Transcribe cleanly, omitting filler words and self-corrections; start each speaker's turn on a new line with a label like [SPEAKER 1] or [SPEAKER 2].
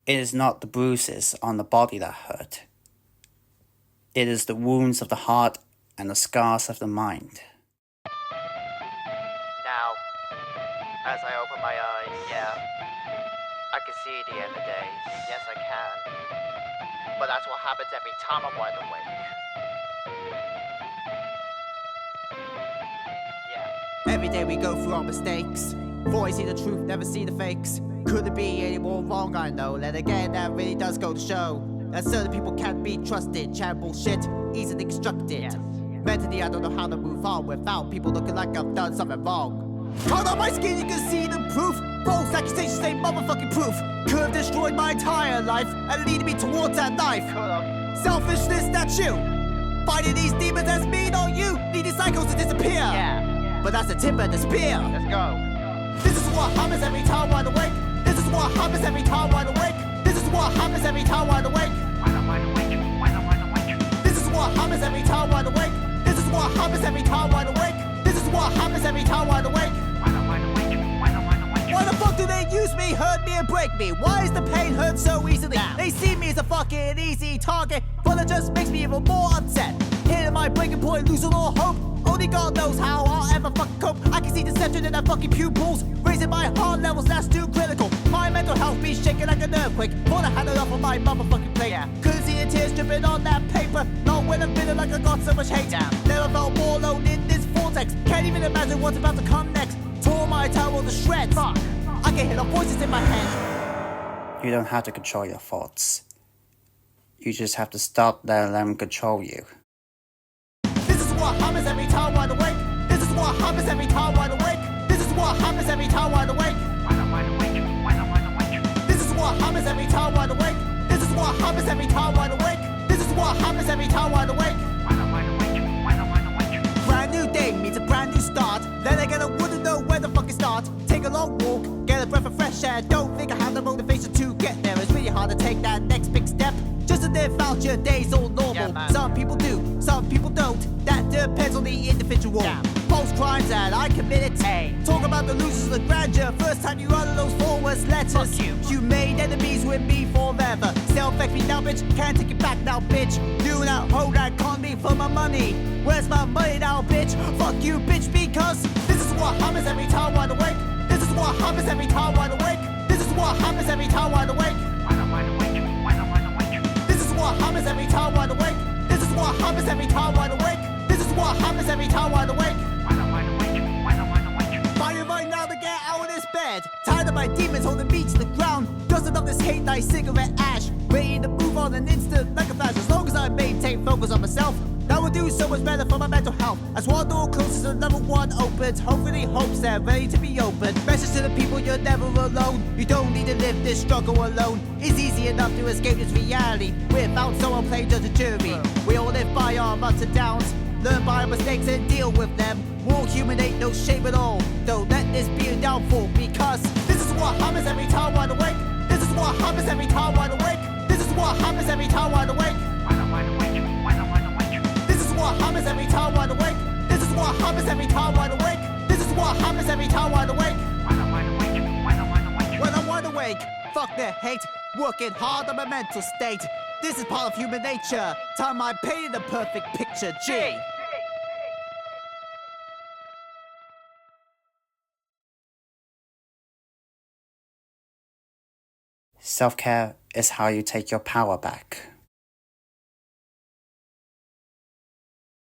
[SPEAKER 1] It is not the bruises on the body that hurt. It is the wounds of the heart and the scars of the mind.
[SPEAKER 2] Now, as I open my eyes, yeah, I can see the end of days. Yes, I can. But that's what happens every time I'm wide awake. Yeah.
[SPEAKER 3] Every day we go through our mistakes. Always see the truth, never see the fakes. Could it be any more wrong? I know. Then again, that really does go to show that certain people can't be trusted. Chat bullshit, easily constructed.
[SPEAKER 2] Yes.
[SPEAKER 3] Mentally, I don't know how to move on without people looking like I've done something wrong. Hold on my skin, you can see the proof. False accusations, they motherfucking proof. Could have destroyed my entire life and leading me towards that knife. Selfishness, that's you. Fighting these demons, that's me, not you. Needing cycles to disappear.
[SPEAKER 2] Yeah.
[SPEAKER 3] But that's the tip of the spear.
[SPEAKER 2] Let's go.
[SPEAKER 3] This is what happens every time wide awake. This is what happens every time wide awake. This is what happens every time wide awake. This is what happens every time wide awake. This is what happens every time wide awake. This is what happens every time wide awake. Why the fuck do they use me, hurt me and break me? Why is the pain hurt so easily? They see me as a fucking easy target, but it just makes me even more upset. Hitting my breaking point, losing all hope. Only God knows how I'll ever fucking cope. I can see deception in their fucking pupils, raising my heart levels, that's too critical. My mental health be shaking like an earthquake. Wanna hand it off on my motherfucking plate. Couldn't see the tears dripping on that paper. Not when I'm feeling like I got so much hate. Never felt more alone in this vortex. Can't even imagine what's about to come next. Tore my towel to shreds. Fuck. I can hear the voices in my head.
[SPEAKER 1] You don't have to control your thoughts. You just have to stop letting them control you.
[SPEAKER 3] This is what happens every time wide awake. This is what happens every time wide awake. This is what happens every time wide awake. This is what happens every time wide awake. This is what happens every time wide awake. This is what happens every time wide awake. Brand new day means a brand new start. Then again, I wouldn't know where the fuck it starts. Take a long walk, get a breath of fresh air. Don't think I have the motivation to get there. It's really hard to take that next big step. Just to live out your days all normal. Some people do, some people don't. That depends on the individual. Most crimes that I committed. Talk about the losers of the grandeur. First time you utter those 4 words letters. You made enemies with me forever. Still affect me now, bitch. Can't take it back now, bitch. You now hold that economy for my money. Where's my money now, bitch? Fuck you, bitch, because this is what happens every time wide awake. This is what happens every time wide awake. This is what happens every time wide awake. This is what happens every time wide awake. This is what happens every time wide awake. This is what happens every time wide awake. Fighting right now to get out of this bed. Tired of my demons holding me to the ground. Dusting up this hate like cigarette ash. Ready to move on an instant like a flash. As long as I maintain focus on myself, that will do so much better for my mental health. As one door closes and level 1 opens, hopefully hopes they're ready to be opened. Message to the people, you're never alone. You don't need to live this struggle alone. It's easy enough to escape this reality without someone playing judge and jury. We all live by our ups and downs, learn by our mistakes and deal with them. More human ain't no shame at all. Don't let this be a downfall, because this is what happens every time wide awake. This is what happens every time wide awake. This is what happens every time wide awake. This is what happens every time wide awake. This is what happens every time wide awake. This is what happens every time wide awake. When I'm wide awake, fuck their hate. Working hard on my mental state. This is part of human nature. Time I painted the perfect picture. G.
[SPEAKER 1] Self-care is how you take your power back.